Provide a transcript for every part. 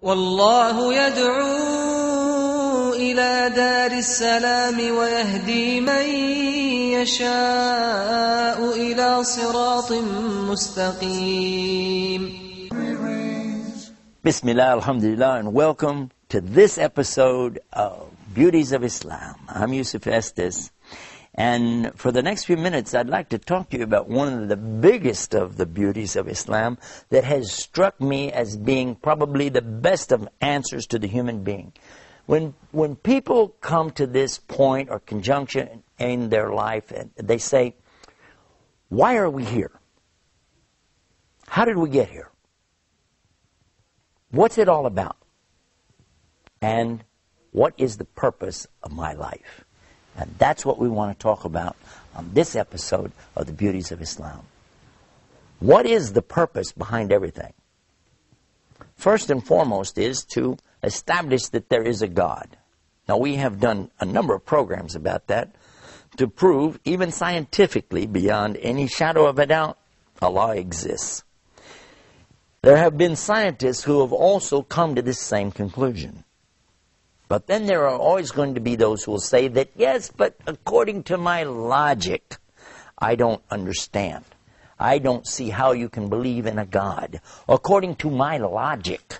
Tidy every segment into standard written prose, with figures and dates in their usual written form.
والله يدعو إلى دار السلام ويهدي من يشاء إلى صراط مستقيم. Bismillah, alhamdulillah, and welcome to this episode of Beauties of Islam. I'm Yusuf Estes, and for the next few minutes I'd like to talk to you about one of the biggest of the beauties of Islam that has struck me as being probably the best of answers to the human being. When people come to this point or conjunction in their life and they say, why are we here? How did we get here? What's it all about? And what is the purpose of my life? And that's what we want to talk about on this episode of the Beauties of Islam. What is the purpose behind everything? First and foremost is to establish that there is a God. Now, we have done a number of programs about that to prove, even scientifically, beyond any shadow of a doubt, Allah exists. There have been scientists who have also come to this same conclusion. But then there are always going to be those who will say that, yes, but according to my logic, I don't understand. I don't see how you can believe in a God. According to my logic.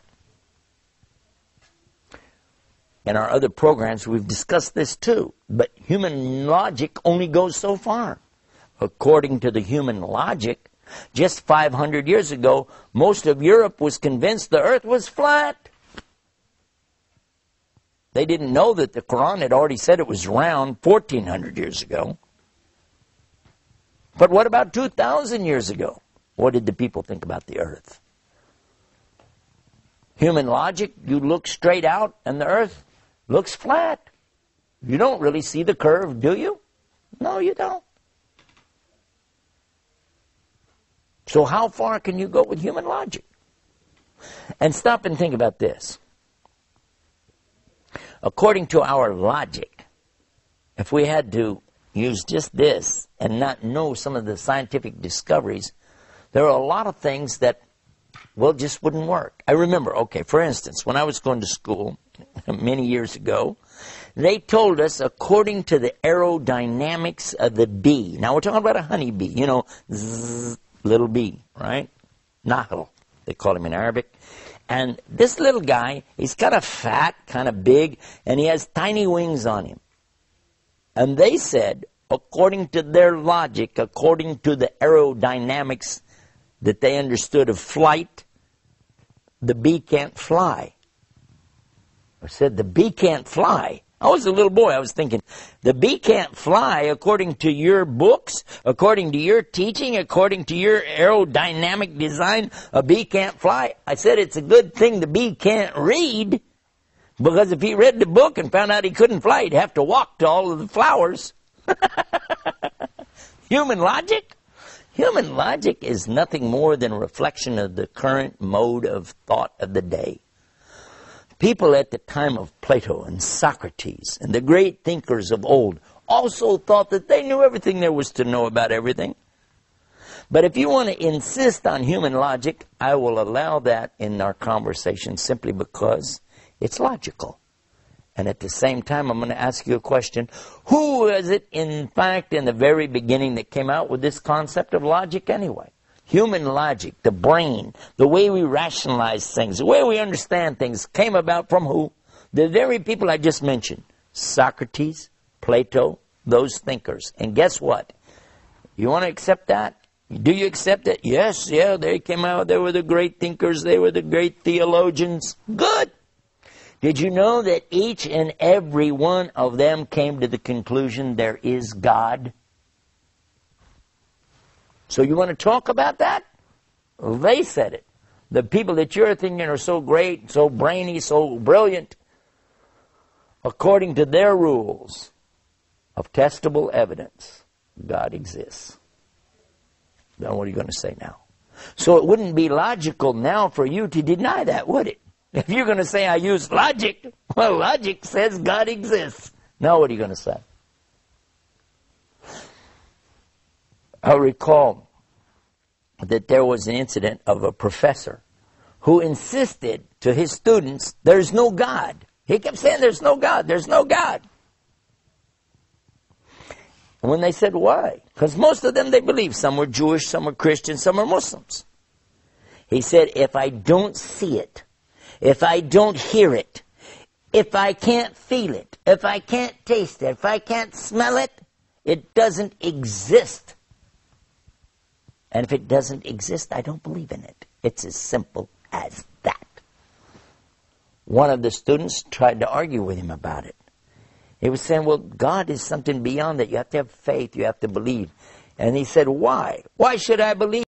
In our other programs, we've discussed this too. But human logic only goes so far. According to the human logic, just 500 years ago, most of Europe was convinced the earth was flat. They didn't know that the Quran had already said it was round 1,400 years ago. But what about 2,000 years ago? What did the people think about the earth? Human logic, you look straight out and the earth looks flat. You don't really see the curve, do you? No, you don't. So how far can you go with human logic? And stop and think about this. According to our logic, if we had to use just this and not know some of the scientific discoveries, there are a lot of things that, well, just wouldn't work. I remember, okay, for instance, when I was going to school many years ago, they told us according to the aerodynamics of the bee. Now we're talking about a honeybee, you know, zzz, little bee, right? Nahl, they call him in Arabic. And this little guy, he's kind of fat, kind of big, and he has tiny wings on him. And they said, according to their logic, according to the aerodynamics that they understood of flight, the bee can't fly. I said, the bee can't fly. I was a little boy. I was thinking, the bee can't fly according to your books, according to your teaching, according to your aerodynamic design. A bee can't fly. I said, it's a good thing the bee can't read, because if he read the book and found out he couldn't fly, he'd have to walk to all of the flowers. Human logic? Human logic is nothing more than a reflection of the current mode of thought of the day. People at the time of Plato and Socrates and the great thinkers of old also thought that they knew everything there was to know about everything. But if you want to insist on human logic, I will allow that in our conversation simply because it's logical. And at the same time, I'm going to ask you a question. Who was it, in fact, in the very beginning that came out with this concept of logic anyway? Human logic, the brain, the way we rationalize things, the way we understand things came about from who? The very people I just mentioned. Socrates, Plato, those thinkers. And guess what? You want to accept that? Do you accept it? Yes, yeah, they came out. They were the great thinkers. They were the great theologians. Good. Did you know that each and every one of them came to the conclusion there is God? So you want to talk about that? They said it. The people that you're thinking are so great, so brainy, so brilliant, according to their rules of testable evidence, God exists. Then what are you going to say now? So it wouldn't be logical now for you to deny that, would it? If you're going to say I use logic, well, logic says God exists. Now what are you going to say? I recall that there was an incident of a professor who insisted to his students, there's no God. He kept saying, there's no God, there's no God. And when they said, why? Because most of them, they believed. Some were Jewish, some were Christian, some were Muslims. He said, if I don't see it, if I don't hear it, if I can't feel it, if I can't taste it, if I can't smell it, it doesn't exist. And if it doesn't exist, I don't believe in it. It's as simple as that. One of the students tried to argue with him about it. He was saying, well, God is something beyond that. You have to have faith. You have to believe. And he said, why? Why should I believe?